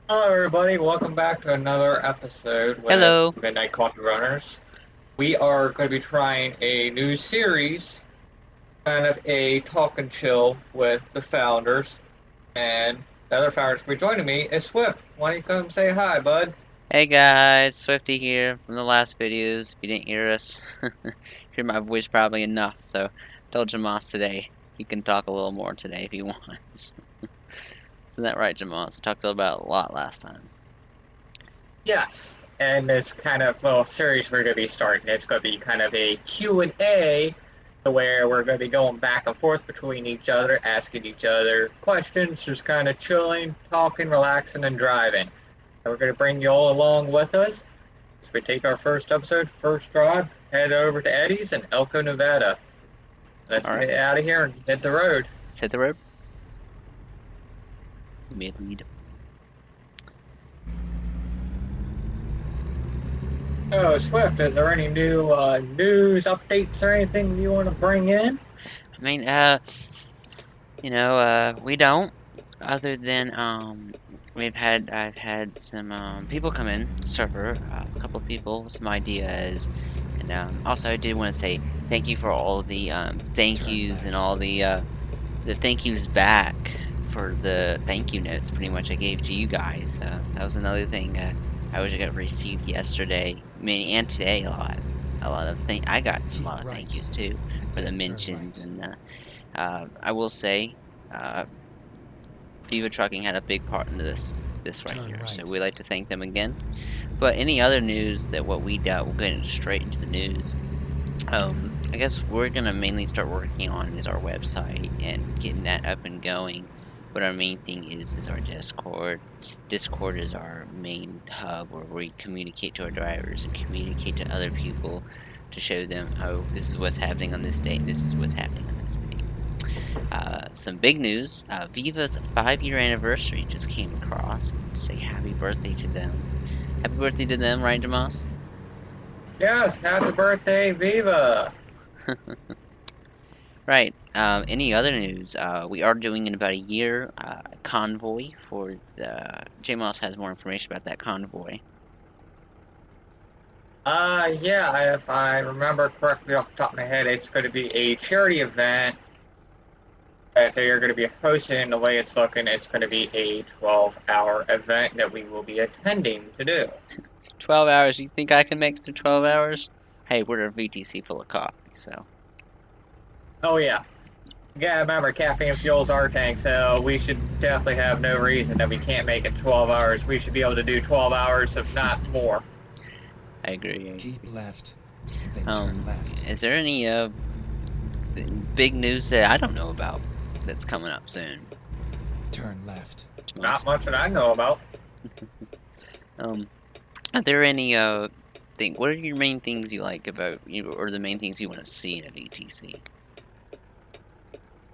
Hello, everybody. Welcome back to another episode with Hello. Midnight Coffee Runners. We are going to be trying a new series, kind of a talk and chill with the founders. And the other founders who are joining me is Swift. Why don't you come say hi, bud? Hey guys, Swifty here from the last videos. If you didn't hear us, hear my voice probably enough, so told Jamas today he can talk a little more today if he wants. Isn't that right, Jamas? I talked about a lot last time. Yes. And this kind of little series we're going to be starting, it's going to be kind of a Q&A where we're going to be going back and forth between each other, asking each other questions, just kind of chilling, talking, relaxing, and driving. And we're going to bring you all along with us as we take our first episode, first drive, head over to Eddie's in Elko, Nevada. Let's Alright, get out of here and hit the road. let's hit the road. You may lead. So, Swift, is there any new news updates or anything you want to bring in? I mean, we don't. Other than I've had some people come in server, a couple of people, some ideas, and also I did want to say thank you for all the thank Turn yous and left. all the thank yous back for the thank you notes. Pretty much I gave to you guys. That was another thing I wish I got received yesterday, I mean, and today a lot of thank. I got a Keep lot of thank right, yous too for the then turn mentions right. and. I will say, uh, Viva Trucking had a big part in this right Turn here, so right. we'd like to thank them again. But any other news that what we dealt, we'll get straight into the news. I guess we're gonna mainly start working on is our website and getting that up and going. But our main thing is our Discord. Discord is our main hub where we communicate to our drivers and communicate to other people to show them, oh, this is what's happening on this date, and this is what's happening on this date. Some big news. Viva's 5-year anniversary just came across. Say happy birthday to them. Happy birthday to them, right, Damas? Yes, happy birthday, Viva! Right. Any other news? We are doing in about a year a convoy for the. J Moss has more information about that convoy. Yeah, if I remember correctly off the top of my head, it's going to be a charity event that they are going to be hosting. The way it's looking, it's going to be a 12-hour event that we will be attending to do. 12 hours. You think I can make it through 12 hours? Hey, we're a VTC full of coffee, so. Oh, yeah. Yeah, remember, caffeine fuels our tank, so we should definitely have no reason that we can't make it 12 hours. We should be able to do 12 hours, if not more. I agree. Keep left, then turn left. Is there any big news that I don't know about that's coming up soon? Turn left. Not much that I know about. Um, are there any what are your main things you like about you, or the main things you want to see in a VTC?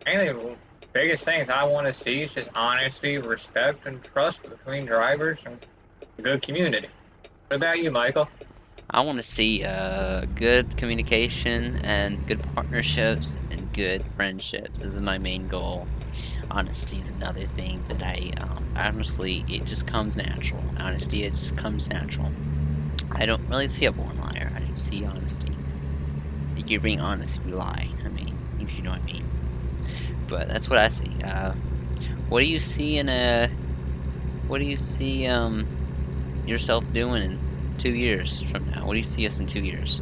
Mainly, the biggest things I want to see is just honesty, respect, and trust between drivers and a good community. What about you, Michael? I want to see good communication and good partnerships and good friendships. This is my main goal. Honesty is another thing that I honestly it just comes natural. Honesty, it just comes natural. I don't really see a born liar. I just see honesty. You're being honest if you lie. I mean, if you know what I mean. But that's what I see. What do you see in a? What do you see yourself doing in 2 years from now? What do you see us in 2 years?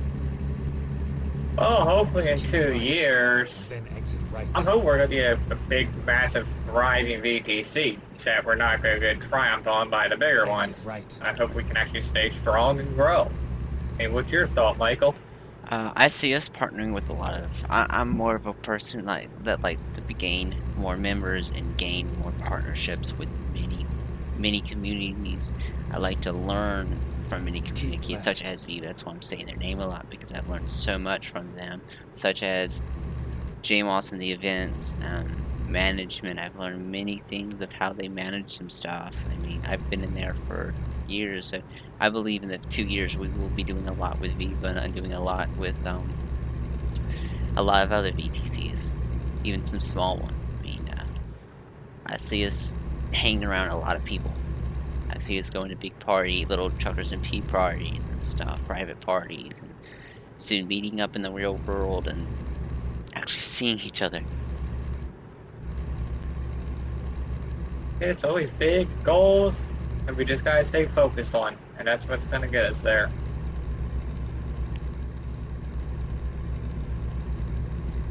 Well, hopefully in 2 years, Then exit right. I hope we're going to be a big, massive, thriving VTC that we're not going to get triumphed on by the bigger Exit ones. right. I hope we can actually stay strong and grow. Hey, what's your thought, Michael? I see us partnering with a lot of. I'm more of a person that likes to gain more members and gain more partnerships with many communities. I like to learn from many communities, such left. as Viva. That's why I'm saying their name a lot because I've learned so much from them, such as JMOS and the events, management. I've learned many things of how they manage some stuff. I mean, I've been in there for years, so I believe in the 2 years we will be doing a lot with Viva and doing a lot with a lot of other VTCs, even some small ones. I mean, I see us hanging around a lot of people. see us going to big party, little truckers and pea parties and stuff, private parties, and soon meeting up in the real world and actually seeing each other. It's always big goals, and we just gotta stay focused on, and that's what's gonna get us there.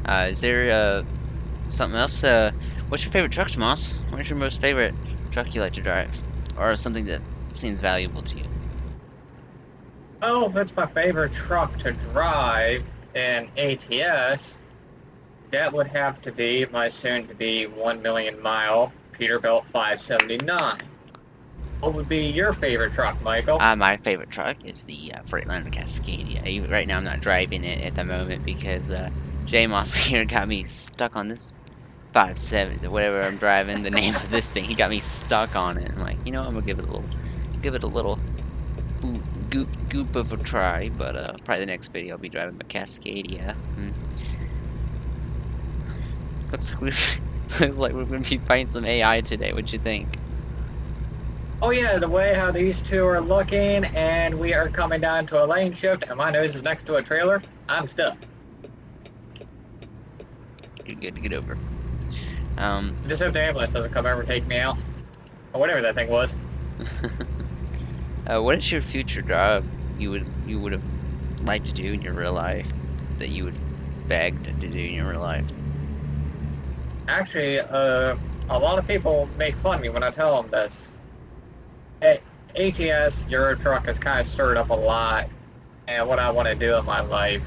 Is there something else? What's your favorite truck, Moss? What's your most favorite truck you like to drive, or something that seems valuable to you? Well, if it's my favorite truck to drive in ATS, that would have to be my soon-to-be 1 million mile Peterbilt 579. What would be your favorite truck, Michael? My favorite truck is the Freightliner Cascadia. Right now, I'm not driving it at the moment because J Moss here got me stuck on this 570, whatever I'm driving. The name of this thing, he got me stuck on it. I'm like, I'm gonna give it a little goop of a try. But probably the next video, I'll be driving my Cascadia. Looks like we're gonna be fighting some AI today. What you think? Oh yeah, the way how these two are looking, and we are coming down to a lane shift, and my nose is next to a trailer, I'm stuck. You're good to get over. Just hope the ambulance doesn't come over and take me out. Or whatever that thing was. What is your future job you would have liked to do in your real life that you would beg to do in your real life? Actually, a lot of people make fun of me when I tell them this. At ATS, Euro Truck has kind of stirred up a lot and what I want to do in my life.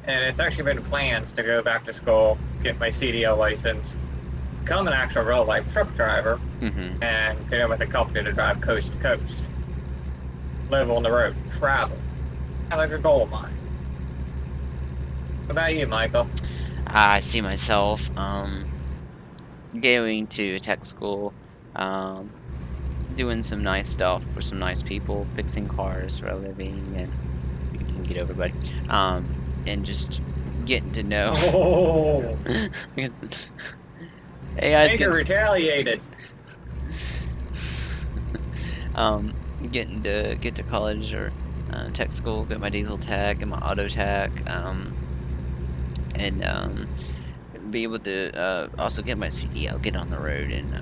And it's actually been plans to go back to school, get my CDL license, become an actual real life truck driver, and get in with a company to drive coast to coast. Live on the road, travel. Kind of like a goal of mine. What about you, Michael? I see myself going to tech school, doing some nice stuff for some nice people, fixing cars for a living, and you can get over, buddy. And just getting to know. Oh, AI's Anchor retaliated. Getting to get to college or tech school, get my diesel tech and my auto tech, and be able to also get my CDL, get on the road, and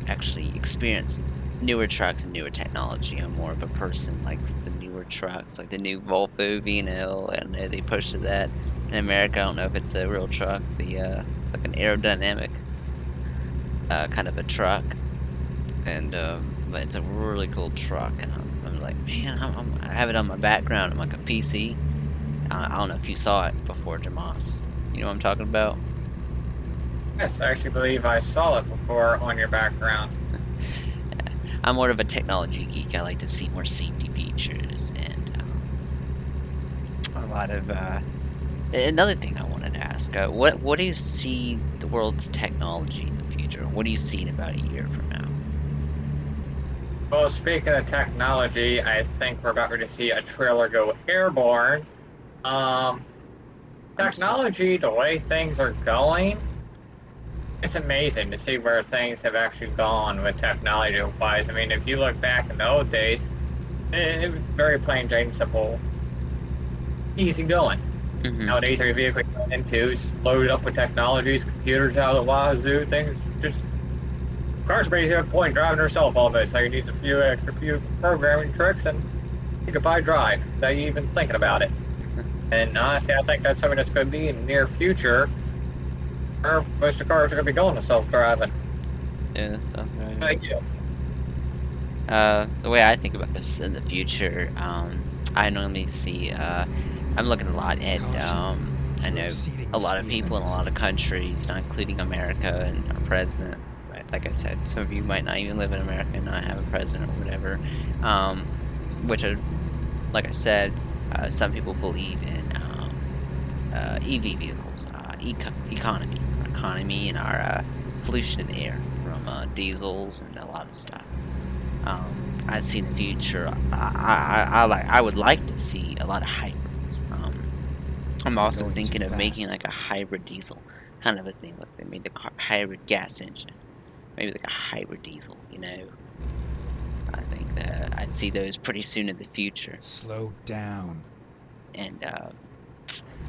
actually experience newer trucks and newer technology. I'm more of a person likes the newer trucks, like the new Volvo V&L, and they posted that in America. I don't know if it's a real truck. It's like an aerodynamic kind of a truck, and but it's a really cool truck, and I'm like, man, I have it on my background. I'm like a PC. I don't know if you saw it before, Jamas. You know what I'm talking about? Yes, I actually believe I saw it before on your background. I'm more of a technology geek. I like to see more safety features and a lot of. Another thing I wanted to ask: what do you see the world's technology in the future? What do you see in about a year from now? Well, speaking of technology, I think we're about to see a trailer go airborne. Technology, the way things are going, it's amazing to see where things have actually gone with technology-wise. I mean, if you look back in the old days, it was very plain Jane simple, easy going. Nowadays, every vehicle you go into is loaded up with technologies, computers out of the wazoo, things just... Car's basically at a point driving herself almost. Like it needs a few extra programming tricks and you could probably drive without you even thinking about it. And honestly, I think that's something that's going to be in the near future. Or most of the cars are going to be going to self-driving. Yeah, that's right. Thank you. The way I think about this in the future, I normally see, I'm looking a lot at, I know a lot of people in a lot of countries, not including America and our president. Like I said, some of you might not even live in America and not have a president or whatever, which are, like I said, some people believe in EV vehicles, economy and our pollution in the air from diesels and a lot of stuff. I see in the future, I would like to see a lot of hybrids. I'm also thinking of making like a hybrid diesel kind of a thing, like they made the hybrid gas engine. Maybe like a hybrid diesel, I think that I'd see those pretty soon in the future. Slow down. And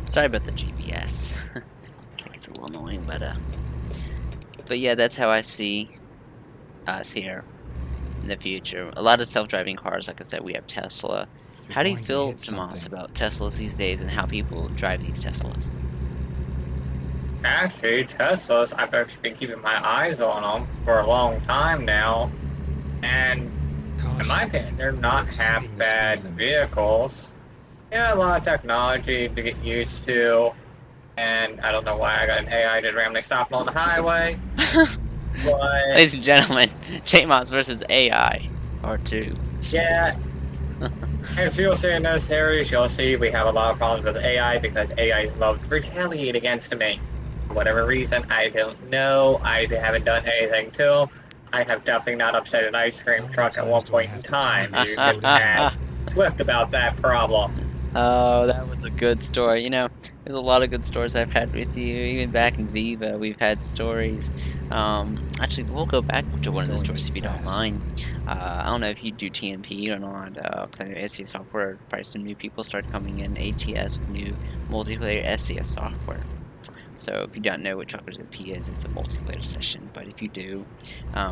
sorry about the GPS. It gets a little annoying, but yeah, that's how I see us here in the future. A lot of self-driving cars, like I said, we have Tesla. You're How do you going to feel, hit Jamas, something. about Teslas these days and how people drive these Teslas? Actually, Teslas, I've actually been keeping my eyes on them for a long time now, and in my Caution. opinion, they're You're not half exceeding the bad speed limit. vehicles. Yeah, a lot of technology to get used to, and I don't know why I got an AI to randomly stop on the highway, but Ladies and gentlemen, J-Mods versus AI, Part 2. yeah, if you'll see in this series, you'll see we have a lot of problems with AI because AIs love to retaliate against me. For whatever reason, I don't know. I haven't done anything to them. I have definitely not upset an ice How cream many truck at times one do I point in have to tell time. you to You slow can down? ask Swift about that problem. Oh, that was a good story. You know, there's a lot of good stories I've had with you. Even back in Viva, we've had stories. Actually, we'll go back to one You're of those going stories too if you don't fast. mind. I don't know if you do TMP or not, because I know SCS software, probably some new people started coming in ATS with new multiplayer SCS software. So if you don't know what Truckers MP is, it's a multiplayer session. But if you do,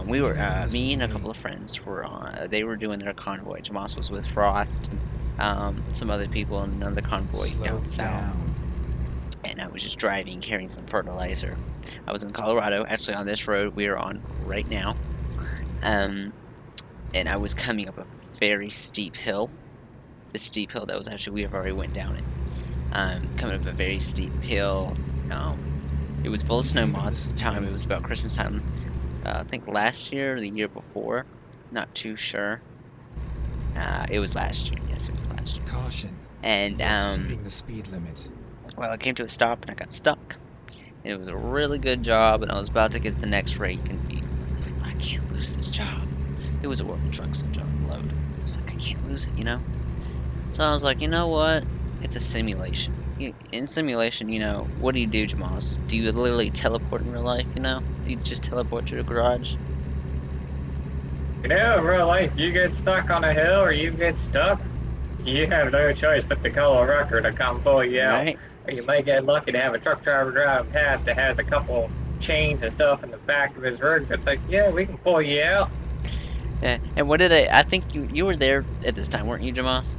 we You were gotta listen me to and a me. couple of friends were on. They were doing their convoy. Jamas was with Frost and some other people in another convoy Slow down south. down. And I was just driving, carrying some fertilizer. I was in Colorado, actually on this road we are on right now. Um, and I was coming up a very steep hill. The steep hill that was actually we have already went down it. Coming up a very steep hill. It was full of snow You even moths at the listen to time. It me. was about Christmas time. I think last year or the year before. Not too sure. It was last year. Yes, it was last year. Caution. And You're exceeding the speed limit. well, I came to a stop and I got stuck. And it was a really good job, and I was about to get to the next rate and vehicle. And I was like, I can't lose this job. It was a world truck so job load. I was like, I can't lose it, you know. So I was like, you know what? It's a simulation. In simulation, you know, what do you do, Jamas? Do you literally teleport in real life? You know, you just teleport to the garage. You know, in real life, you get stuck on a hill or you get stuck, you have no choice but to call a wrecker to come pull you out. Right? Or you might get lucky to have a truck driver driving past that has a couple chains and stuff in the back of his rig that's like, yeah, we can pull you out. Yeah. And what did I think you were there at this time, weren't you, Jamas?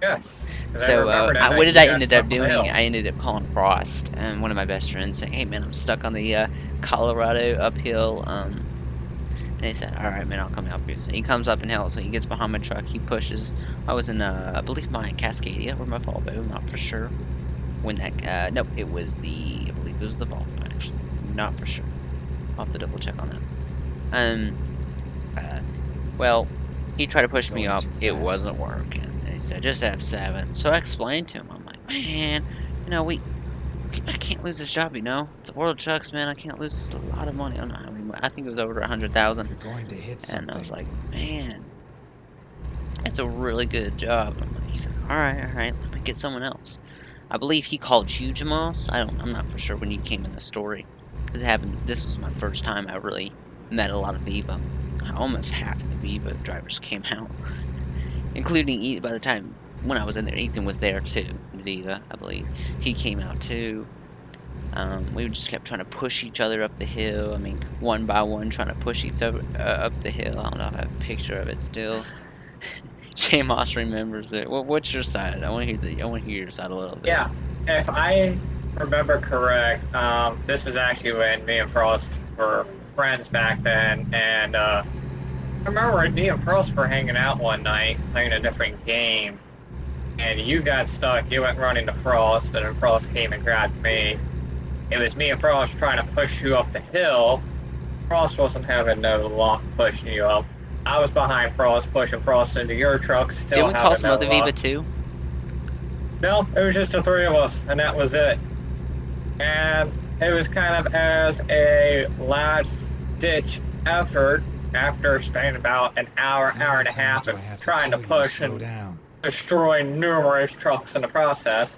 Yes, because I So, remember that what night did you I got ended up stuck on the doing? hill. I ended up calling Frost and one of my best friends saying, "Hey, man, I'm stuck on the Colorado uphill." And he said, "All right, man, I'll come help you." So he comes up and helps. When he gets behind my truck, he pushes. I was in, I believe, my Cascadia or my Volvo. I'm not for sure. When that, nope, it was I believe it was the Volvo actually. Not for sure. I'll have to double check on that. Um, uh, well, he tried to You're push me going up. too It fast. wasn't working. And he said, just F7. So I explained to him. I'm like, man, you know, I can't lose this job, you know? It's a World of Trucks, man. I can't lose this. A lot of money. I don't know how many. I think it was over 100,000. You're going to hit And I was something. like, man, it's a really good job. He said, all right, let me get someone else. I believe he called you, Jamas. I'm not for sure when you came in the story. Because it happened, this was my first time I really met a lot of Viva. Almost half the Viva drivers came out. Including, by the time when I was in there, Ethan was there too. Viva, I believe. He came out too. We just kept trying to push each other up the hill. I mean, one by one, trying to push each other up the hill. I don't know if I have a picture of it still. J Moss remembers it. What's your side? I want to hear your side a little bit. Yeah, if I remember correct, this was actually when me and Frost were friends back then, and I remember me and Frost were hanging out one night playing a different game, and you got stuck. You went running to Frost, and then Frost came and grabbed me. It was me and Frost trying to push you up the hill. Frost wasn't having no luck pushing you up. I was behind Frost, pushing Frost into your truck, still Didn't we call having some no other Viva luck. too? No, it was just the three of us, and that was it. And it was kind of as a last-ditch effort after spending about an hour, How hour many and a times half do of I have to trying to tell you to push slow and down? destroy numerous trucks in the process.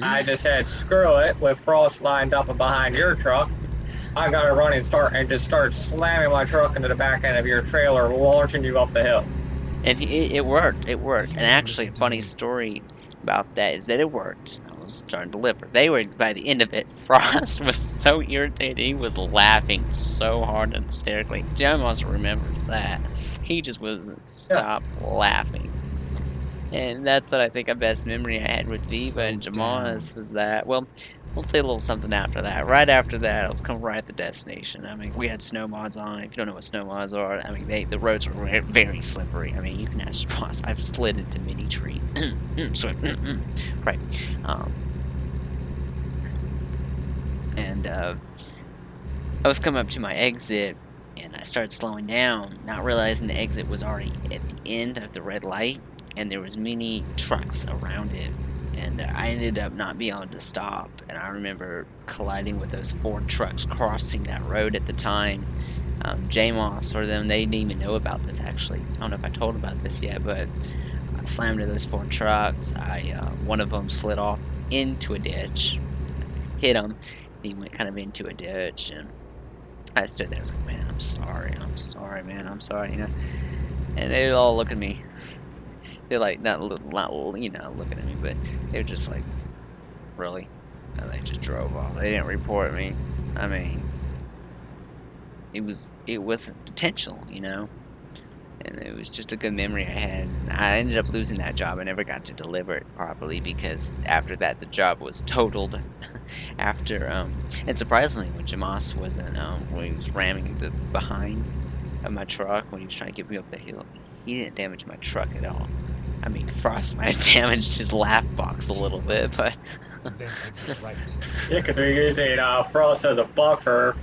I just said, screw it, with Frost lined up behind your truck. I gotta run and just start slamming my truck into the back end of your trailer, launching you up the hill. And it worked. It worked. And You actually, a listen to funny me. story about that is that it worked. I was starting to deliver. They were by the end of it. Frost was so irritated. He was laughing so hard and hysterically. Jim also remembers that. He just wasn't Yes. stop laughing. And that's what I think a best memory I had with Viva Slow and down. Jamas was that. Well, we'll say a little something after that. Right after that, I was coming right at the destination. I mean, we had snow mods on. If you don't know what snow mods are, I mean, the roads were very slippery. I mean, you can actually cross. I've slid into many trees. So, right. Um, and I was coming up to my exit, and I started slowing down, not realizing the exit was already at the end of the red light, and there was many trucks around it. And I ended up not being able to stop. And I remember colliding with those 4 trucks crossing that road at the time. JMOS or them, they didn't even know about this actually. I don't know if I told about this yet, but I slammed into those 4 trucks. One of them slid off into a ditch, hit him. He went kind of into a ditch, and I stood there. I was like, man, I'm sorry, man, I'm sorry, you know. And they all look at me. They're like, not you know, looking at me, but they're just like, really? And they just drove off. They didn't report me. I mean, it wasn't intentional, you know. And it was just a good memory I had. I ended up losing that job. I never got to deliver it properly because after that the job was totaled. After and surprisingly, when Jamas wasn't when he was ramming the behind of my truck when he was trying to get me up the hill, he didn't damage my truck at all. I mean, Frost might have damaged his lap box a little bit, but Then exit right. Yeah, because we're using Frost as a buffer.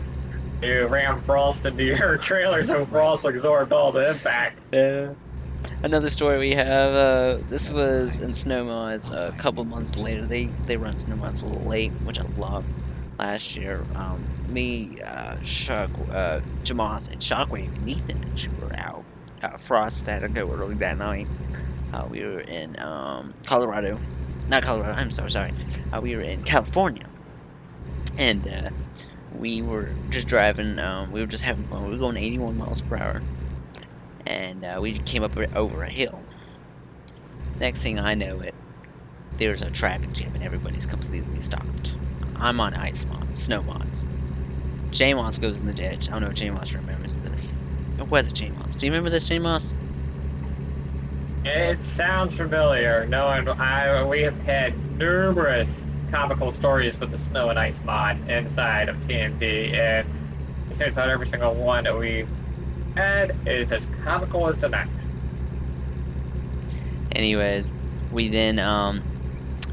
You ram Frost into your trailer so Frost absorbed all the impact. yeah. Another story we have. This Never was in mind. snow mods. I'll A find couple a way months to later, it. they run snow mods a little late, which I loved. Last year, me, Jamas, and Shockwave and Ethan actually were out. Frost had to go early that night. We were in Colorado, not Colorado. I'm so sorry. We were in California, and we were just driving. We were just having fun. We were going 81 miles per hour, and we came up over a hill. Next thing I know, there's a traffic jam and everybody's completely stopped. I'm on ice mods, snow mods. J-Moss goes in the ditch. I don't know if J-Moss remembers this. It was a J-Moss. Do you remember this, J-Moss? It sounds familiar. We have had numerous comical stories with the snow and ice mod inside of TNT, and it seems about every single one that we've had is as comical as the next. Anyways, we then, I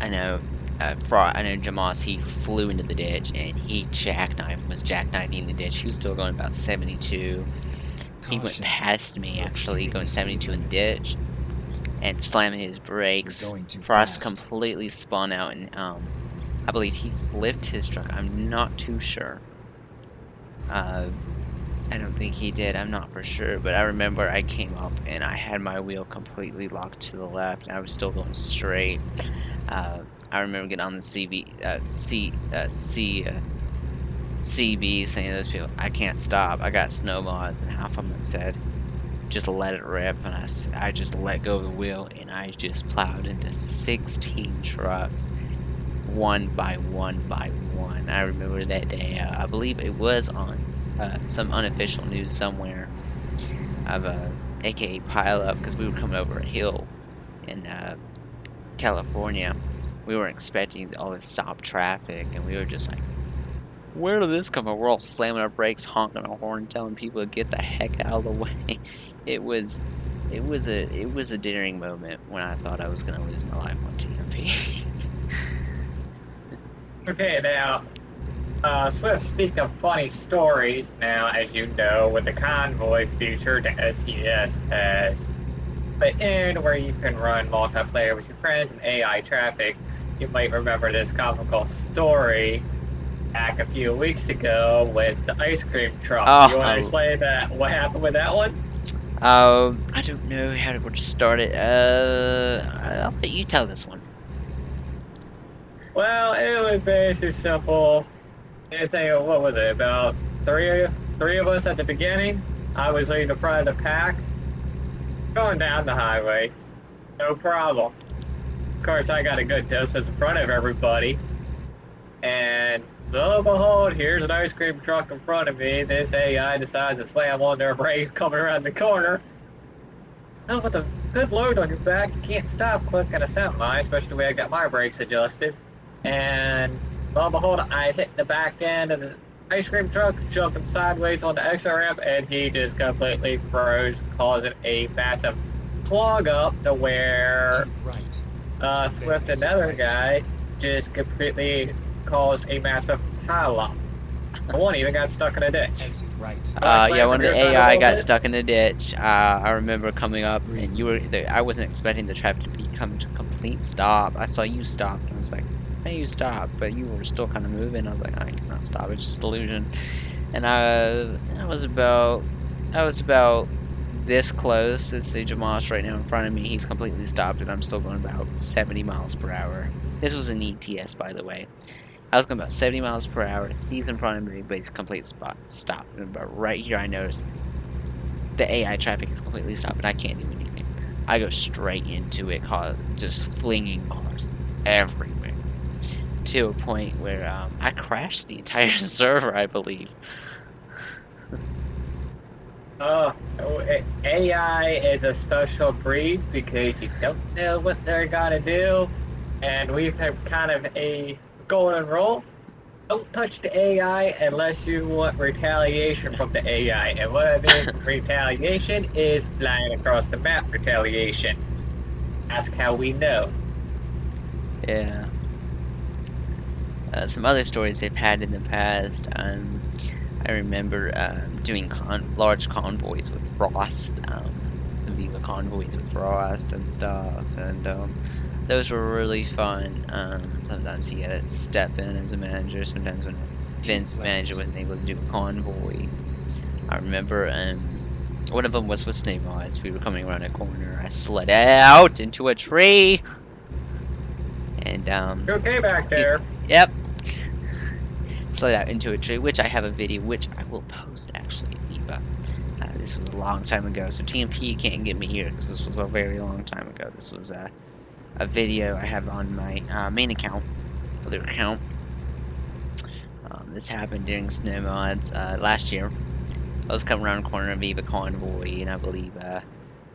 know, I know Jamas, he flew into the ditch and he was jackknifing the ditch. He was still going about 72. He went Caution. past me, You're actually, exceeding going the speed 72 in the limit. ditch and slamming his You're brakes. going too Frost fast. completely spun out and, I believe he flipped his truck. I'm not too sure. I don't think he did. I'm not for sure, but I remember I came up and I had my wheel completely locked to the left, and I was still going straight. I remember getting on the CB saying to those people, "I can't stop. I got snow mods," and half of them had said, "Just let it rip," and I just let go of the wheel, and I just plowed into 16 trucks, one by one by one. I remember that day. I believe it was on some unofficial news somewhere of a AKA pile up because we were coming over a hill in California. We weren't expecting all this stop traffic, and we were just like, "Where did this come from?" We're all slamming our brakes, honking our horn, telling people to get the heck out of the way. It was, it was a daring moment when I thought I was gonna lose my life on TMP. Okay, now, Swift, speaking of funny stories, now, as you know, with the Convoy feature, the SCS has the end where you can run multiplayer with your friends and AI traffic. You might remember this comical story back a few weeks ago with the ice cream truck. You want to explain what happened with that one? I don't know how to start it. I'll let you tell this one. Well, it was basically simple. I think, what was it, about three of us at the beginning. I was leading the front of the pack, going down the highway. No problem. Of course, I got a good distance in front of everybody. And lo and behold, here's an ice cream truck in front of me. This AI decides to slam on their brakes coming around the corner. Oh, with a good load on your back, you can't stop quick in a semi, especially the way I got my brakes adjusted. And lo and behold, I hit the back end of the ice cream truck, jumped him sideways on the exit ramp, and he just completely froze, causing a massive clog up to where Keep right. Swift, another guy, just completely caused a massive pileup. One even got stuck in a ditch. Exit right. Yeah, one of the Your side a AI little got bit? stuck in the ditch. I remember coming up, and you were there. I wasn't expecting the traffic to be coming to a complete stop. I saw you stop, and I was like, "Hey, you stopped," but you were still kind of moving. I was like, "Oh, he's not stopped. It's just illusion." And I was about this close. Let's see, Jamal's right now in front of me. He's completely stopped, and I'm still going about 70 miles per hour. This was an ETS, by the way. I was going about 70 miles per hour. He's in front of me, but he's complete stop. And about right here, I noticed the AI traffic is completely stopped, and I can't do anything. I go straight into it, just flinging cars everywhere to a point where I crashed the entire server, I believe. Oh, AI is a special breed because you don't know what they're gonna do, and we've had kind of a golden rule. Don't touch the AI unless you want retaliation from the AI. And what I mean retaliation is flying across the map retaliation. Ask how we know. Yeah. Some other stories they've had in the past. I remember doing large convoys with Frost, some Viva convoys with Frost and stuff, and those were really fun. Sometimes he had to step in as a manager. Sometimes when Vince manager wasn't able to do a convoy. I remember one of them was with Snake Mods. We were coming around a corner. I slid out into a tree, and You okay back there? yep, slid out into a tree, which I have a video, which I will post actually at Viva. This was a long time ago, so TMP can't get me here because this was a very long time ago. This was a video I have on my main account, other account. This happened during Snow Mods last year. I was coming around the corner of Viva Convoy, and I believe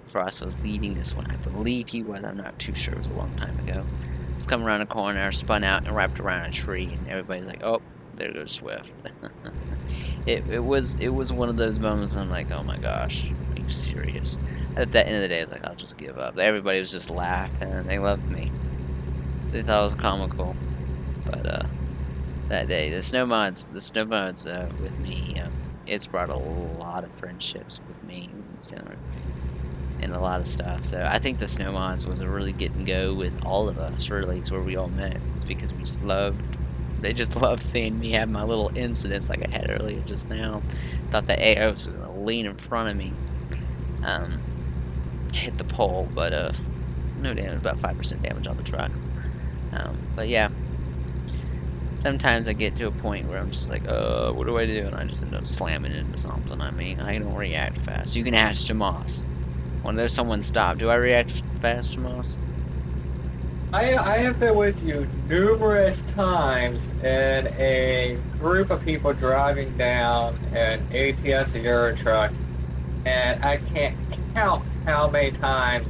Frost was leading this one. I believe he was. I'm not too sure. It was a long time ago. I was coming around a corner, spun out, and wrapped around a tree, and everybody's like, "Oh, there goes Swift." It was one of those moments. I'm like, "Oh my gosh, are you serious?" At the end of the day, I was like, "I'll just give up." Everybody was just laughing, and they loved me. They thought it was comical, but that day, the snow mods with me, it's brought a lot of friendships with me. And a lot of stuff. So I think the snow mods was a really get and go with all of us. Really, it's where we all met. It's because we just loved. They just loved seeing me have my little incidents like I had earlier just now. Thought the AO was gonna lean in front of me, hit the pole, but no damage, about 5% damage on the truck. But yeah. Sometimes I get to a point where I'm just like, what do I do? And I just end up slamming into something. I mean, I don't react fast. You can ask Jamas. When there's someone stopped, do I react fast, Jamas? I have been with you numerous times in a group of people driving down an ATS Euro truck, and I can't count how many times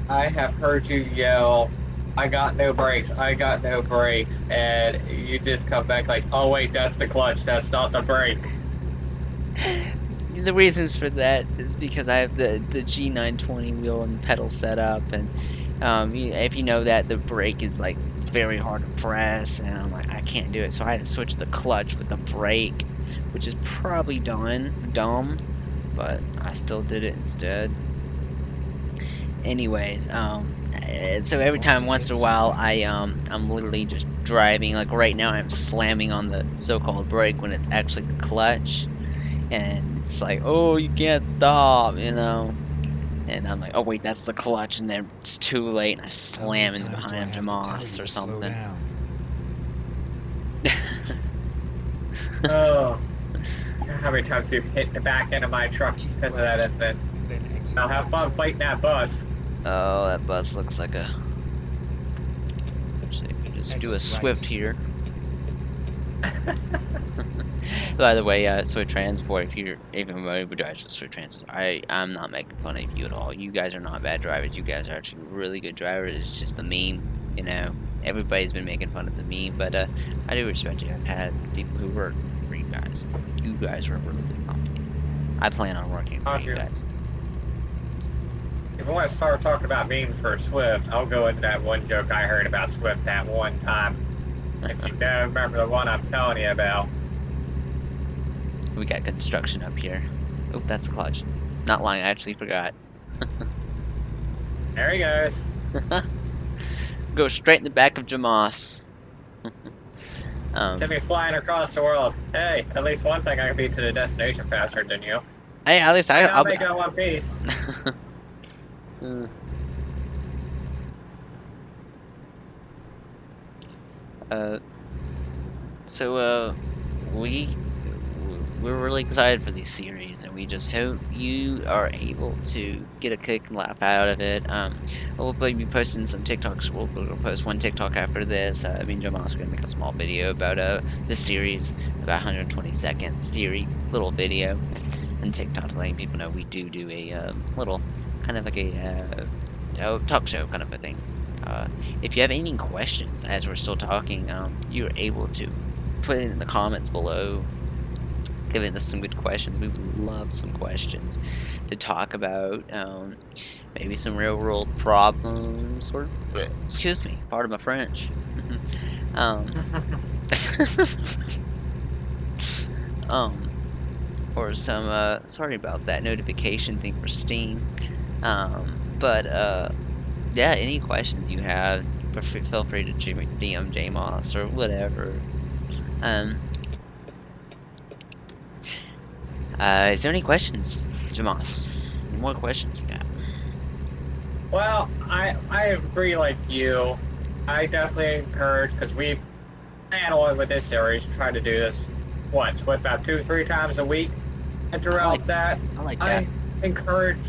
I have heard you yell, "I got no brakes, I got no brakes," and you just come back like, "Oh wait, that's the clutch, that's not the brake." The reasons for that is because I have the G920 wheel and pedal set up, and if you know that, the brake is like very hard to press, and I'm like, I can't do it, so I had to switch the clutch with the brake, which is probably dumb, but I still did it instead. Anyways, so every time, once in a while, I'm literally just driving. Like right now, I'm slamming on the so-called brake when it's actually the clutch, and it's like, oh, you can't stop, you know. And I'm like, oh wait, that's the clutch, and then it's too late, and I slam in behind Jamas or something. Oh, how many times we've hit the back end of my truck Keep because of right, that incident. and then exit I'll have right. fun fighting that bus. Oh, that bus looks like a. So you can just do a Exit right. Swift here. By the way, Swift Transport, if you're even motor drivers with Swift Transport, I'm not making fun of you at all. You guys are not bad drivers. You guys are actually really good drivers. It's just the meme, you know. Everybody's been making fun of the meme, but I do respect you. I've had people who work for you guys. You guys are a really good company. I plan on working for you guys. If you want to start talking about memes for Swift, I'll go into that one joke I heard about Swift that one time. If you don't remember the one I'm telling you about. We got construction up here. Oh, that's the clutch. Not lying, I actually forgot. There he goes. Go straight in the back of Jamas. Send me flying across the world. Hey, at least one thing I can beat to the destination faster than you. Hey, at least I'll I'll make it in one piece. So we're really excited for these series, and we just hope you are able to get a kick and laugh out of it. We'll probably be posting some TikToks. We'll post one TikTok after this. Me and Jamal's gonna make a small video about this series, about 120-second series, little video, and TikTok's letting people know we do a little kind of like a talk show kind of a thing. If you have any questions as we're still talking, you're able to put it in the comments below. Giving us some good questions. We would love some questions to talk about. Maybe some real world problems, or excuse me, pardon my French. um, or some sorry about that notification thing for Steam. But yeah, any questions you have, feel free to DM JMoss or whatever. Is there any questions, Jamas? Any more questions you got? Well, I agree like you. I definitely encourage, because we plan on with this series, try to do this once, what, about 2-3 times a week? And throughout that, I like that. I encourage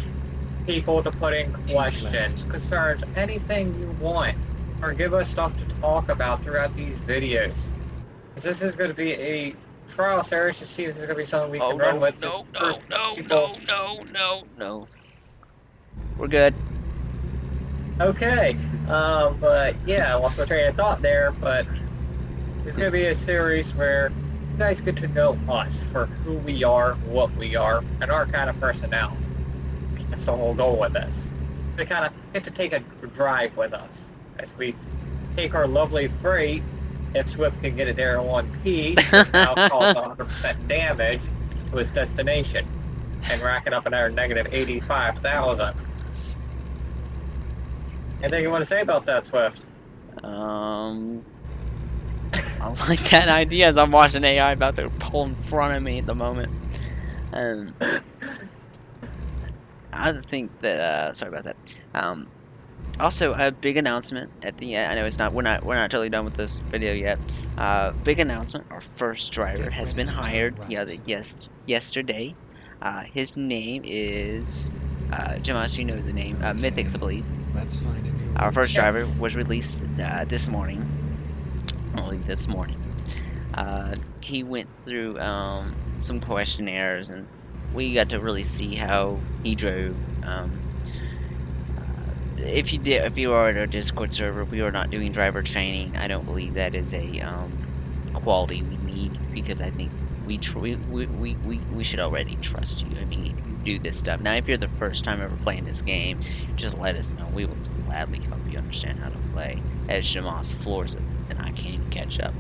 people to put in questions, concerns, anything you want, or give us stuff to talk about throughout these videos. This is going to be a trial series to see if this is going to be something we can run with. No. We're good. Okay, but yeah, I lost my train of thought there, but it's going to be a series where you guys get to know us for who we are, what we are, and our kind of personality. That's the whole goal with this. They kind of get to take a drive with us as we take our lovely freight, if Swift can get it there in one piece, without causing 100% damage to its destination and racking up another negative 85,000. Anything you want to say about that, Swift? I like that idea as I'm watching AI about to pull in front of me at the moment. I think that sorry about that. Also, a big announcement at the end. I know it's not. We're not totally done with this video yet. Big announcement. Our first driver has been hired. Yesterday. His name is Jamash. You know the name. Mythics, I believe. Let's find a new Our first Yes. driver was released this morning. Only this morning. He went through some questionnaires, and we got to really see how he drove. If you are at our Discord server, we are not doing driver training. I don't believe that is a quality we need, because I think we should already trust you. I mean, if you do this stuff. Now, if you're the first time ever playing this game, just let us know. We will gladly help you understand how to play. As Shamas floors it, and I can't even catch up.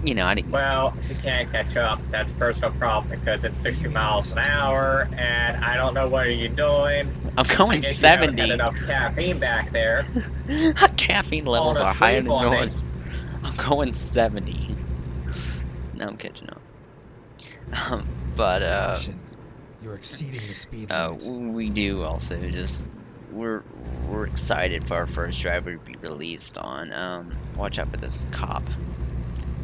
You know, I didn't. Well, you can't catch up. That's a personal problem because it's 60 miles an hour, and I don't know what are you doing. I'm going I guess 70. You haven't had enough caffeine back there. Caffeine levels are higher than yours. I'm going 70. Now I'm catching up. But Caution. You're exceeding the speed limit. we do also just we're excited for our first driver to be released on. Watch out for this cop.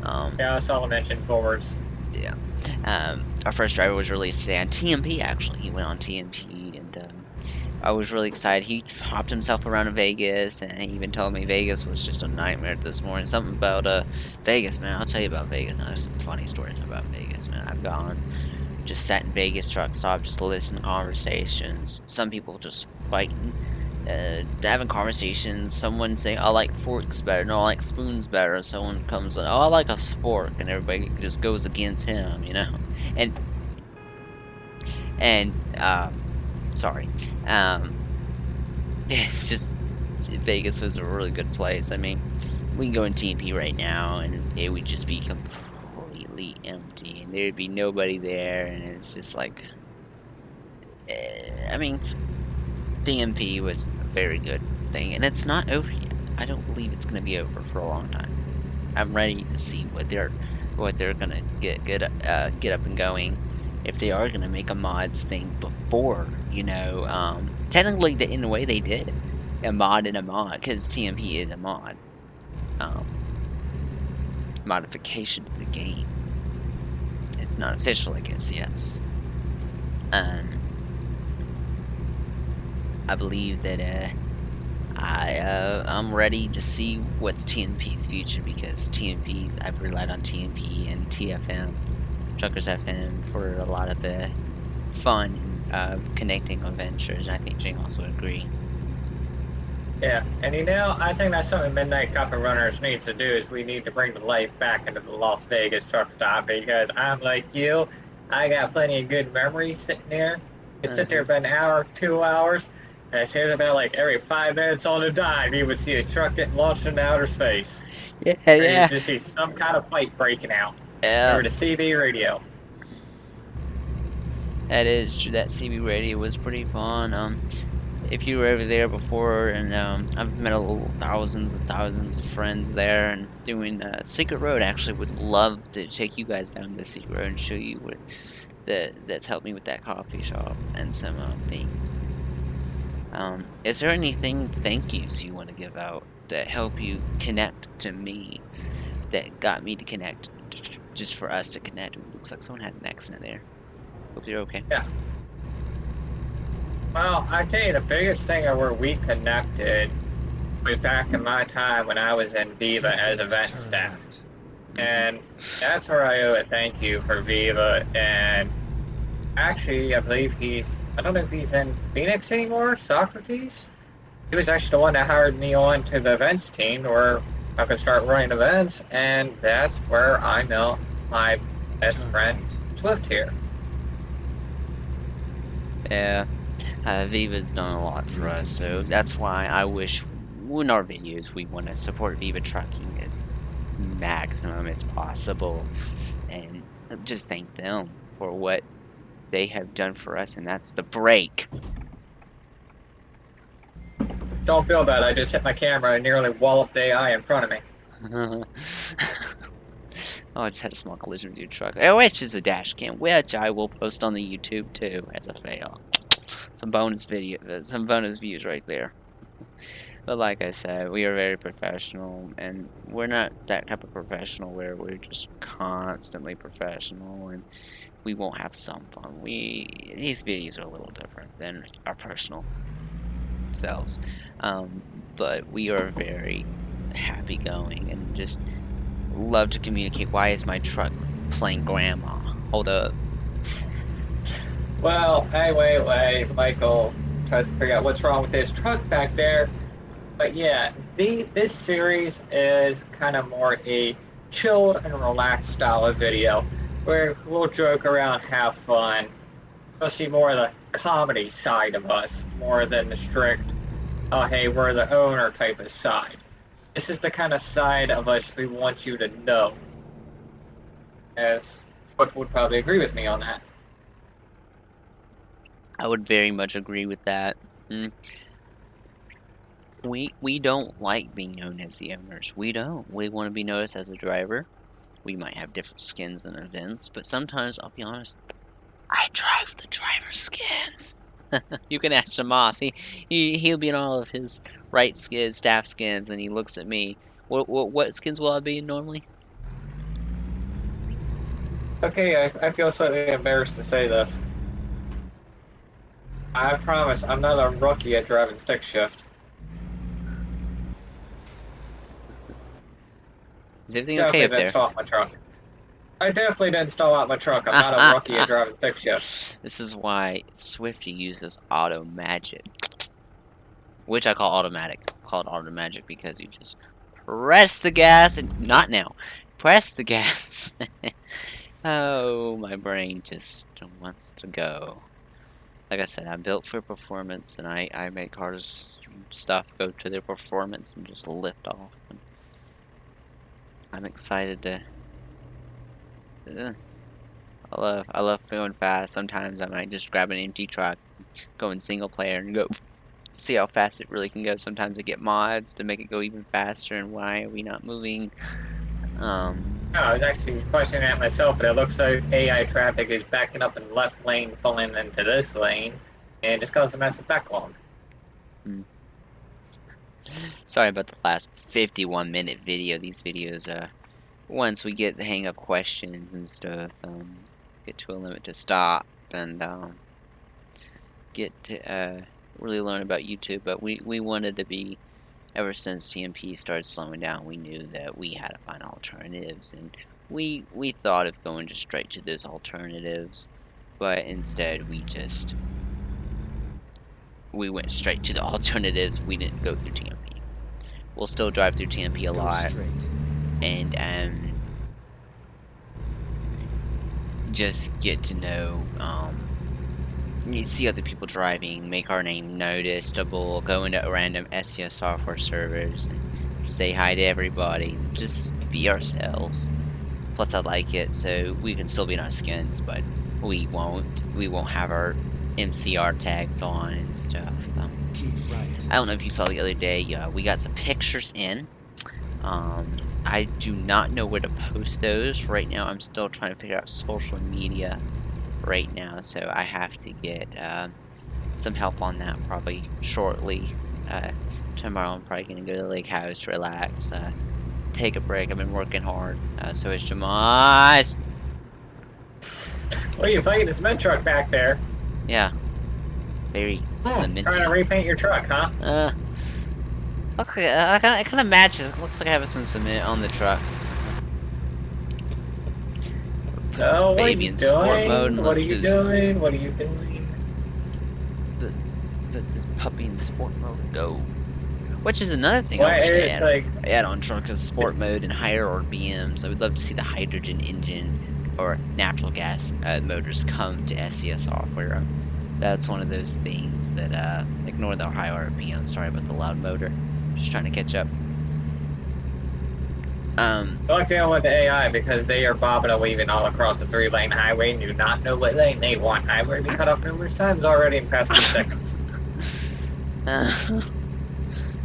Yeah, I saw him mention forwards. Yeah. Our first driver was released today on TMP, actually. He went on TMP, and I was really excited. He hopped himself around in Vegas, and he even told me Vegas was just a nightmare this morning. Something about Vegas, man. I'll tell you about Vegas. Now, there's some funny stories about Vegas, man. I've gone, just sat in Vegas truck stop, just listening to conversations. Some people just fighting, having conversations. Someone saying, "I like forks better," no, I like spoons better. Someone comes, "Oh, I like a spork," and everybody just goes against him, you know. And sorry, it's just Vegas was a really good place. I mean, we can go in TMP right now, and it would just be completely empty, and there'd be nobody there, and it's just like, I mean, TMP was a very good thing, and it's not over yet. I don't believe it's gonna be over for a long time. I'm ready to see what they're gonna get up and going. If they are gonna make a mods thing before, technically, in a way they did a mod and a mod, because TMP is a mod, um, modification to the game. It's not official, I guess. Yes. Um, I believe that I'm ready to see what's TNP's future, because I've relied on TNP and TFM, Truckers FM, for a lot of the fun connecting adventures, and I think Jane also would agree. Yeah, and I think that's something Midnight Cup and Runners needs to do, is we need to bring the life back into the Las Vegas truck stop, because I'm like you, I got plenty of good memories sitting there. You could sit there for an hour, 2 hours, and it seems about like every 5 minutes on a dime, you would see a truck getting launched into outer space. Yeah, Or yeah. you just see some kind of fight breaking out over Yeah, the CB radio. that is true. That CB radio was pretty fun. If you were ever there before, and I've met thousands and thousands of friends there, and doing Secret Road. Actually, would love to take you guys down the Secret Road and show you what that's helped me with that coffee shop and some things. Is there anything thank yous you want to give out that help you connect to me, that got me to connect, just for us to connect? It looks like someone had an accident there. Hope you're okay. Yeah. Well, I tell you, the biggest thing of where we connected was back in my time when I was in Viva as event staff. And that's where I owe a thank you for Viva. And actually, I don't know if he's in Phoenix anymore, Socrates. He was actually the one that hired me on to the events team where I could start running events. And that's where I met my best friend, Swift here. Yeah. Viva's done a lot for us, so that's why I wish in our videos we want to support Viva Trucking as maximum as possible, and just thank them for what they have done for us, and that's the break. Don't feel bad, I just hit my camera and nearly walloped the AI in front of me. Oh, I just had a small collision with your truck, which is a dash cam, which I will post on the YouTube too as a fail. Some bonus views right there. But like I said, we are very professional, and we're not that type of professional where we're just constantly professional and we won't have some fun. These videos are a little different than our personal selves, but we are very happy going and just love to communicate. Why is my truck playing grandma? Hold up. Well, anyway, Michael tries to figure out what's wrong with his truck back there. But yeah, this series is kind of more a chilled and relaxed style of video where we'll joke around, have fun. You'll see more of the comedy side of us more than the strict, oh hey, we're the owner type of side. This is the kind of side of us we want you to know. As Swift would probably agree with me on that. I would very much agree with that. We don't like being known as the owners. We don't. We want to be noticed as a driver. We might have different skins and events, but sometimes, I'll be honest, I drive the driver skins. You can ask Shamas. He'll be in all of his right skins, staff skins, and he looks at me. What skins will I be in normally? Okay, I feel slightly embarrassed to say this. I promise I'm not a rookie at driving stick shift. Is everything okay Definitely up didn't there? stall out my truck. I definitely didn't stall out my truck. I'm not a rookie at driving stick shift. This is why Swifty uses auto magic, which I call automatic. I call it auto magic because you just press the gas and not now. Press the gas. Oh, my brain just wants to go. Like I said, I'm built for performance, and I make cars and stuff go to their performance and just lift off. And I'm excited to. uh, I love going fast. Sometimes I might just grab an empty truck, go in single player, and go see how fast it really can go. Sometimes I get mods to make it go even faster. And why are we not moving? No, I was actually questioning that myself, but it looks like AI traffic is backing up in the left lane, pulling into this lane, and it's causing a massive backlog. hmm. Sorry about the last 51-minute video. These videos, once we get the hang of questions and stuff, get to a limit to stop and get to really learn about YouTube. But we wanted to be, ever since TMP started slowing down, we knew that we had to find alternatives, and we thought of going just straight to those alternatives, but instead we went straight to the alternatives. We didn't go through TMP. We'll still drive through TMP a Go lot, straight. and just get to know, you see other people driving, make our name noticeable, go into random SES software servers, and say hi to everybody, just be ourselves. Plus, I like it, so we can still be in our skins, but we won't have our MCR tags on and stuff. Keep right. I don't know if you saw the other day, we got some pictures in. I do not know where to post those right now. I'm still trying to figure out social media right now, so I have to get some help on that probably shortly. Tomorrow I'm probably going to go to the lake house, relax, take a break. I've been working hard, so is Jamas. What are you fighting this cement truck back there? Yeah, very cementy. Trying to repaint your truck, huh? Okay, it kind of matches. It looks like I have some cement on the truck. Put this Oh, what are baby you in sport mode doing? and What let's are you do doing? What are you doing? put this puppy in sport mode and go. Which is another thing Well, I wish they it's had. like, Add on truck is sport mode and higher RPMs. I would love to see the hydrogen engine or natural gas motors come to SES software. That's one of those things that ignore the high RPM. Sorry about the loud motor. Just trying to catch up. I like dealing with the AI because they are bobbing and weaving all across the 3-lane highway and do not know what lane they want. I've already been cut off numerous times already in the past few seconds.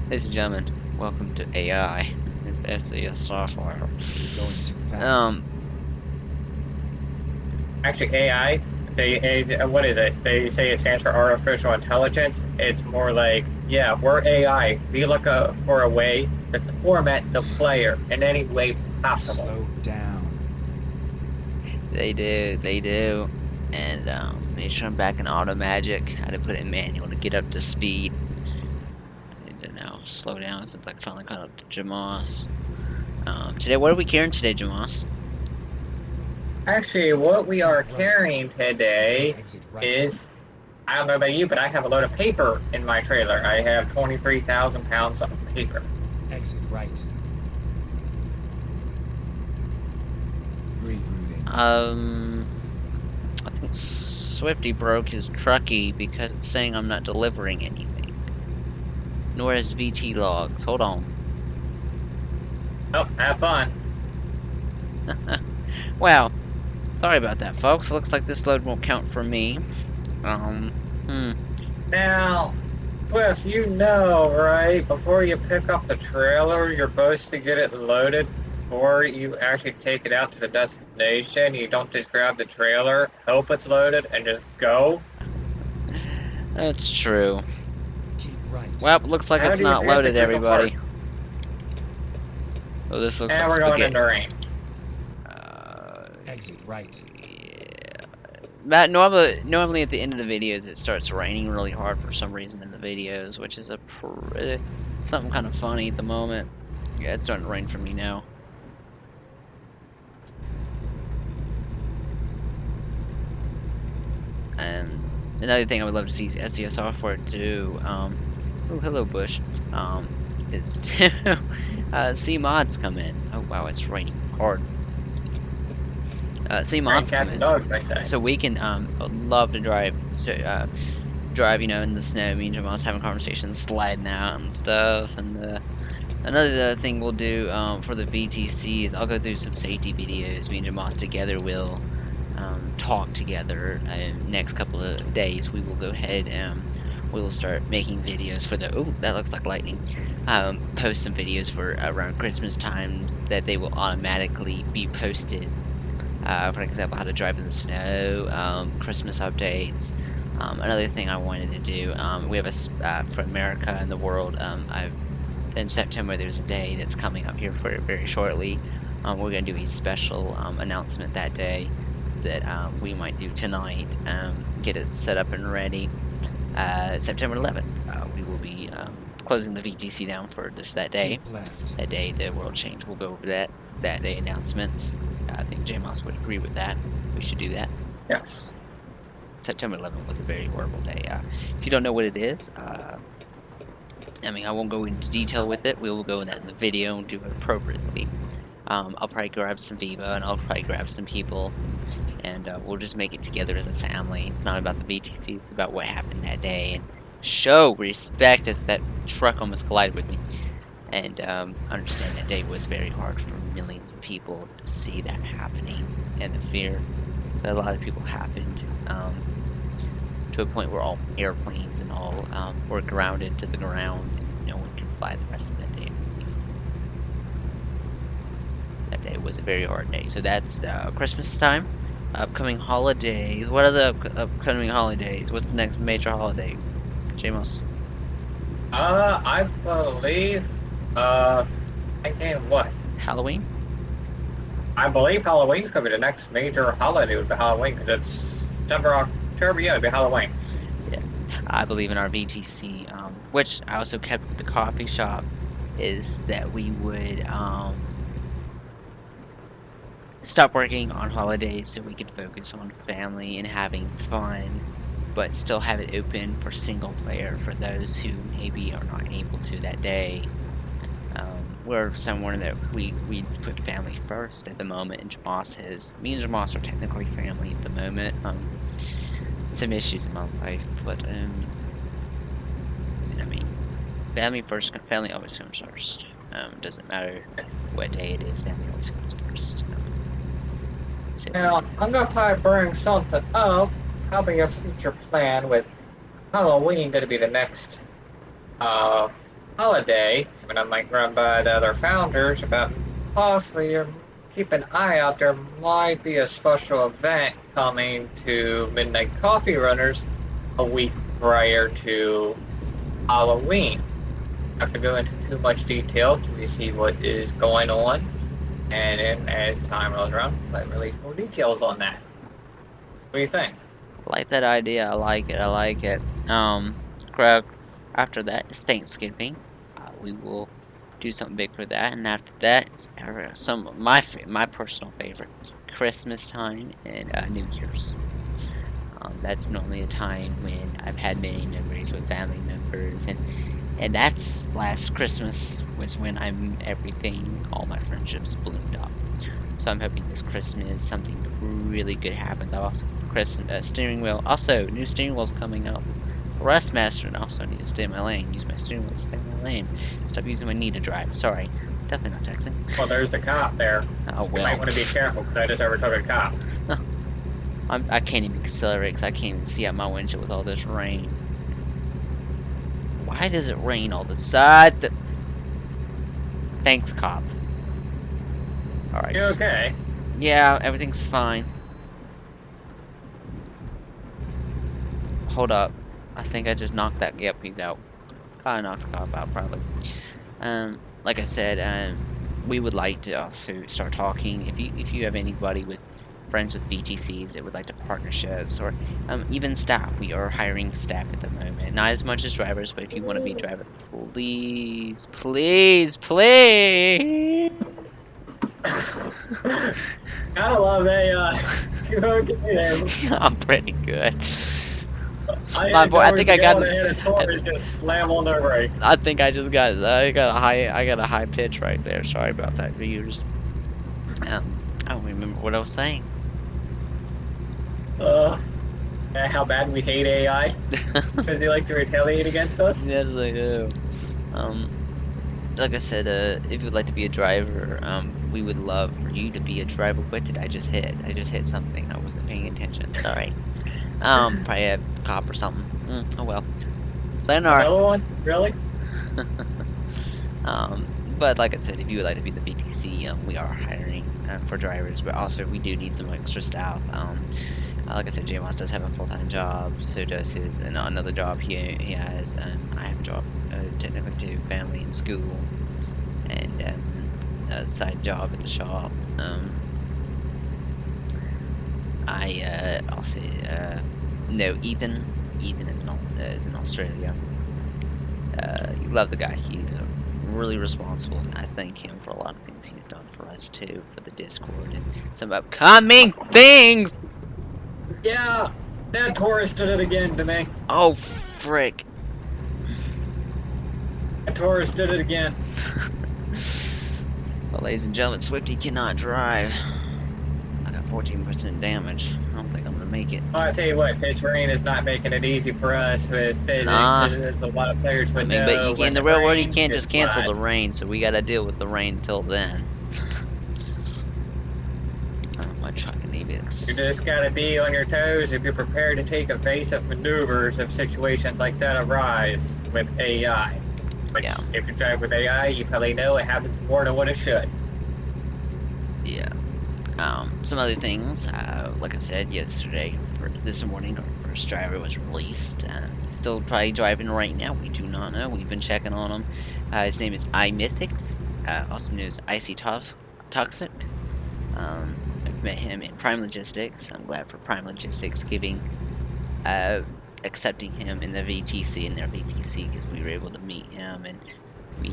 Ladies and gentlemen, welcome to AI and SES software. You're going too fast. Actually, AI, what is it? They say it stands for artificial intelligence. It's more like, yeah, we're AI. We look for a way to torment the player in any way possible. Slow down. They do. And make sure I'm back in auto magic. Had to put it in manual to get up to speed. I need to now slow down since I finally caught up to Jamas. Today, what are we carrying today, Jamas? Actually, what we are carrying today Exit right. is, I don't know about you, but I have a load of paper in my trailer. I have 23,000 pounds of paper. Exit right. Rerouting. I think Swifty broke his truckie because it's saying I'm not delivering anything. Nor his VT logs. Hold on. Oh, have fun. Well, sorry about that, folks. Looks like this load won't count for me. Now, Cliff, you know, right? Before you pick up the trailer, you're supposed to get it loaded before you actually take it out to the destination. You don't just grab the trailer, hope it's loaded, and just go. That's true. Keep right. Well, looks like How it's do you not pick the loaded, crucial everybody. part? Oh, this looks And like we're going spaghetti. into rain. Exit right. That normally at the end of the videos it starts raining really hard for some reason in the videos, which is something kind of funny at the moment. Yeah, it's starting to rain for me now. And another thing I would love to see is SEO software do. Oh, hello Bush. Is to see mods come in. Oh wow, it's raining hard. See mods come Cats and in, dogs, I say. so we can love to drive. Drive, in the snow. Me and Jamal's having conversations, sliding out and stuff. And another thing we'll do for the VTC is I'll go through some safety videos. Me and Jamal's together will talk together. Next couple of days, we will go ahead and we will start making videos for the. Oh, that looks like lightning. Post some videos for around Christmas times that they will automatically be posted. For example, how to drive in the snow, Christmas updates. Another thing I wanted to do, we have for America and the world. In September, there's a day that's coming up here for very shortly. We're going to do a special announcement that day that we might do tonight. Get it set up and ready. September 11th, we will be closing the VTC down for just that day. Keep left. That day, the world change. We'll go over that day announcements. I think J-Moss would agree with that. We should do that. Yes. September 11th was a very horrible day. If you don't know what it is, I won't go into detail with it. We will go in that in the video and do it appropriately. I'll probably grab some Viva and I'll probably grab some people, and we'll just make it together as a family. It's not about the VTC, it's about what happened that day, and show respect as that truck almost collided with me. And understand that day was very hard for millions of people to see that happening, and the fear that a lot of people happened to a point where all airplanes and all were grounded to the ground, and no one could fly the rest of that day. That day was a very hard day. So that's Christmas time. Upcoming holidays. What are the upcoming holidays? What's the next major holiday? Jamos. I believe, thinking what? Halloween? I believe Halloween's gonna be the next major holiday with the Halloween, because it's September, October, yeah, it'll be Halloween. Yes. I believe in our VTC, which I also kept with the coffee shop, is that we would stop working on holidays so we could focus on family and having fun, but still have it open for single player for those who maybe are not able to that day. We're someone that we put family first at the moment, and me and Jamas are technically family at the moment. Some issues in my life, but family first. Family always comes first. Doesn't matter what day it is, family always comes first. Now, I'm gonna try to bring something up. Probably a future plan with Halloween gonna be the next holiday. So I might run by the other founders about possibly keep an eye out. There might be a special event coming to Midnight Coffee Runners a week prior to Halloween. Not to go into too much detail till we see what is going on, and then as time rolls around, I'll release more details on that. What do you think? I like that idea. I like it. Correct. After that is Thanksgiving. We will do something big for that, and after that is some of my personal favorite, Christmas time and New Year's. That's normally a time when I've had many memories with family members, and that's last Christmas was when all my friendships bloomed up. So I'm hoping this Christmas something really good happens. I've also steering wheel. Also, new steering wheel's coming up. Rustmaster, and also I need to stay in my lane. Use my steering wheel to stay in my lane. Stop using my knee to drive. Sorry, definitely not texting. Well, there's a cop there. Oh well. You might want to be careful because I just overtook a cop. I can't even accelerate because I can't even see out my windshield with all this rain. Why does it rain all the sudden? Thanks, cop. Alright. You okay? Yeah, everything's fine. Hold up. I think I just knocked that. Yep, he's out. I knocked the cop out, probably. Like I said, we would like to also start talking. If you have anybody with friends with VTCs that would like to partnerships or even staff. We are hiring staff at the moment. Not as much as drivers, but if you want to be a driver, please, please, please. Gotta love AI. Okay, I'm pretty good. I My had boy, I doors think to I got. go ahead of Taurus, just slam on their brakes. I think I just got. I got a high pitch right there. Sorry about that, viewers. I don't remember what I was saying. How bad we hate AI? Does he like to retaliate against us? Yes, I do. Like I said, if you'd like to be a driver, we would love for you to be a driver. What did I just hit? I just hit something. I wasn't paying attention. Sorry. Probably a cop or something. Oh well. Sayonara. Another one? Really? But like I said, if you would like to be the BTC, we are hiring for drivers, but also we do need some extra staff. Like I said, Jay Moss does have a full-time job, so does his another job he has. I have a job, technically too, family and school, and a side job at the shop. I'll say, no, Ethan. Ethan is in Australia. You love the guy. He's really responsible, and I thank him for a lot of things he's done for us too, for the Discord and some upcoming things. Yeah, that Taurus did it again to me. Oh frick! That Taurus did it again. Well, ladies and gentlemen, Swifty cannot drive. I got 14% damage. I don't think I'm gonna make it. Well, I tell you what, this rain is not making it easy for us. There's a lot of players with but in the real world, you can't just cancel slide. the rain, so we gotta deal with the rain until then. My truck can even. You just gotta be on your toes if you're prepared to take evasive maneuvers if situations like that arise with AI. Which, Yeah. if you drive with AI, you probably know it happens more than what it should. Yeah. Some other things, like I said yesterday, for this morning, our first driver was released. He's still probably driving right now. We do not know. We've been checking on him. His name is iMythics, also known as Icy Toxic. I've met him in Prime Logistics. I'm glad for Prime Logistics accepting him in the VTC, in their VTC, because we were able to meet him, and we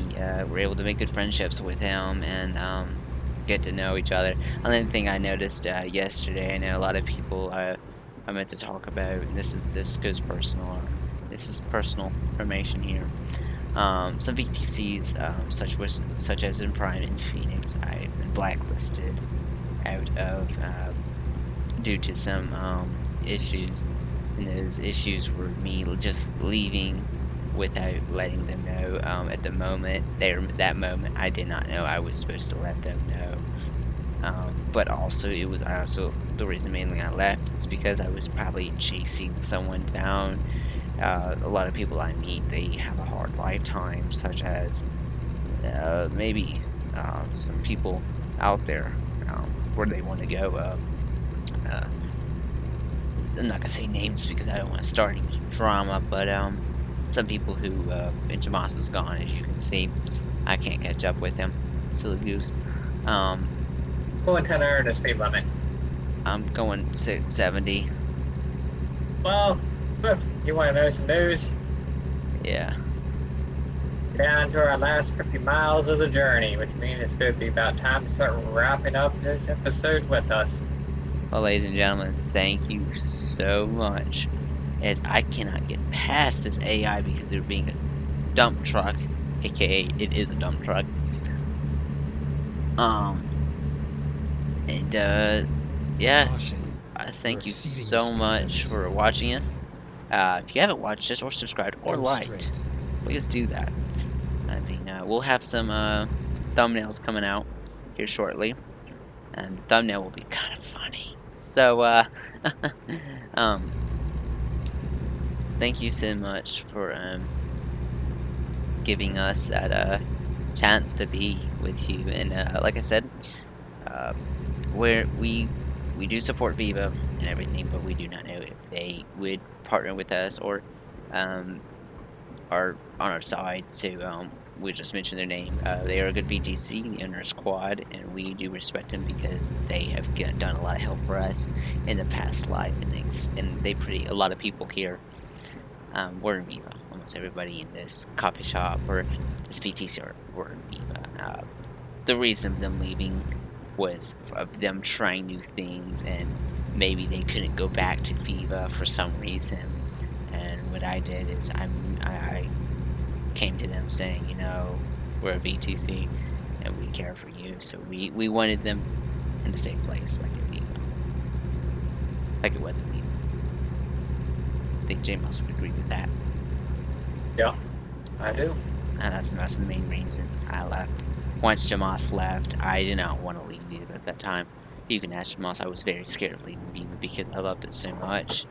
were able to make good friendships with him, and get to know each other. Another thing I noticed yesterday, I know a lot of people I meant to talk about, and this goes personal. This is personal information here. Some VTCs, such as in Prime in Phoenix, I've been blacklisted out of due to some issues, and those issues were me just leaving without letting them know. At the moment, that moment, I did not know I was supposed to let them know. But also, the reason mainly I left is because I was probably chasing someone down. A lot of people I meet, they have a hard lifetime, such as maybe some people out there where they want to go. I'm not gonna say names because I don't want to start any drama, but some people who Benjamas is gone, as you can see. I can't catch up with him. Silly goose. What kind of earn the speed limit? I'm going 670. Well, Swift, you want to know some news? Yeah. Down to our last 50 miles of the journey, which means it's going to be about time to start wrapping up this episode with us. Well, ladies and gentlemen, thank you so much. As I cannot get past this AI because they're being a dump truck, aka it is a dump truck. Yeah, Caution. I thank You're you exceeding so the speed much limit. for watching us. If you haven't watched us or subscribed or Go liked, straight. please do that. I mean, we'll have some thumbnails coming out here shortly, and the thumbnail will be kind of funny. So, thank you so much for giving us that chance to be with you. And like I said, we do support Viva and everything, but we do not know if they would partner with us or are on our side to we just mentioned their name. They are a good VTC, the owner is Quad, and we do respect them because they have done a lot of help for us in the past life and things. And a lot of people here were in Viva. Almost everybody in this coffee shop or this VTC were in Viva. The reason of them leaving was of them trying new things, and maybe they couldn't go back to Viva for some reason. And what I did is I came to them saying, we're a VTC and we care for you, so we wanted them in a safe place like a Viva, like it was a Viva. I think J Moss would agree with that. Yeah, I do. And that's the main reason I left. Once Jamas left, I did not want to leave Viva at that time. You can ask Jamas, I was very scared of leaving Viva because I loved it so much.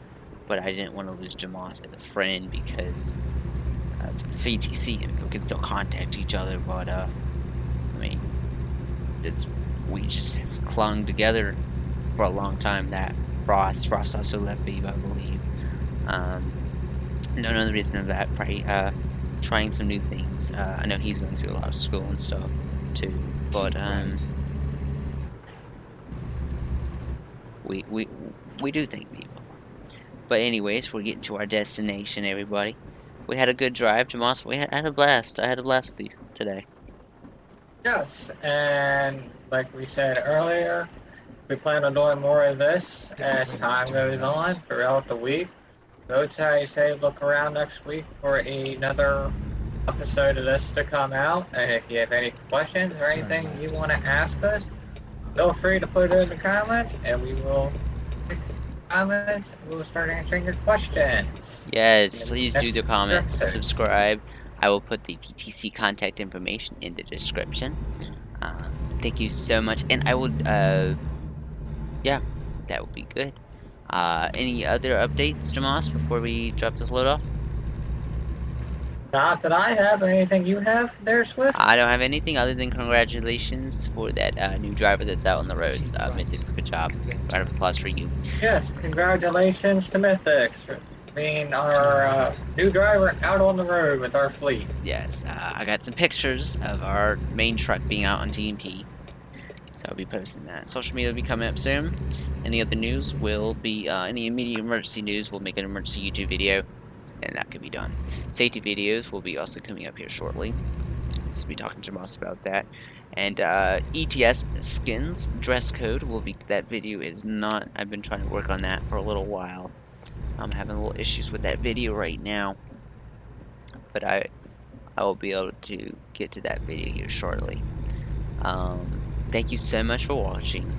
But I didn't want to lose Jamas as a friend because of VTC, and we can still contact each other. But, I mean, we just have clung together for a long time. That Frost also left Viva, I believe. No other reason of that, probably trying some new things. I know he's going through a lot of school and stuff too, but we do think Viva. But anyways, we're getting to our destination, everybody. We had a good drive, Jamas. I had a blast. I had a blast with you today. Yes, and like we said earlier, we plan on doing more of this as time goes on throughout the week. So I say look around next week for another episode of this to come out. And if you have any questions or anything you want to ask us, feel free to put it in the comments, and we will comments. We'll start answering your questions. Yes, please do the comments, subscribe. I will put the VTC contact information in the description. Thank you so much, and I would, yeah, that would be good. Any other updates, Jamas, before we drop this load off? Not that I have. Anything you have there, Swift? I don't have anything other than congratulations for that new driver that's out on the roads. Mythics, good job. Round of applause for you. Yes, congratulations to Mythics for being our new driver out on the road with our fleet. Yes, I got some pictures of our main truck being out on TMP. So I'll be posting that. Social media will be coming up soon. Any other news will be, any immediate emergency news, we'll make an emergency YouTube video, and that can be done. Safety videos will be also coming up here shortly. Just be talking to Moss about that. And ETS skins dress code will be, that video is not, I've been trying to work on that for a little while. I'm having a little issues with that video right now. But I will be able to get to that video here shortly. Thank you so much for watching.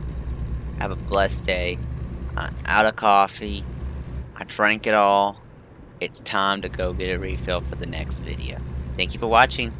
Have a blessed day. I'm out of coffee. I drank it all. It's time to go get a refill for the next video. Thank you for watching.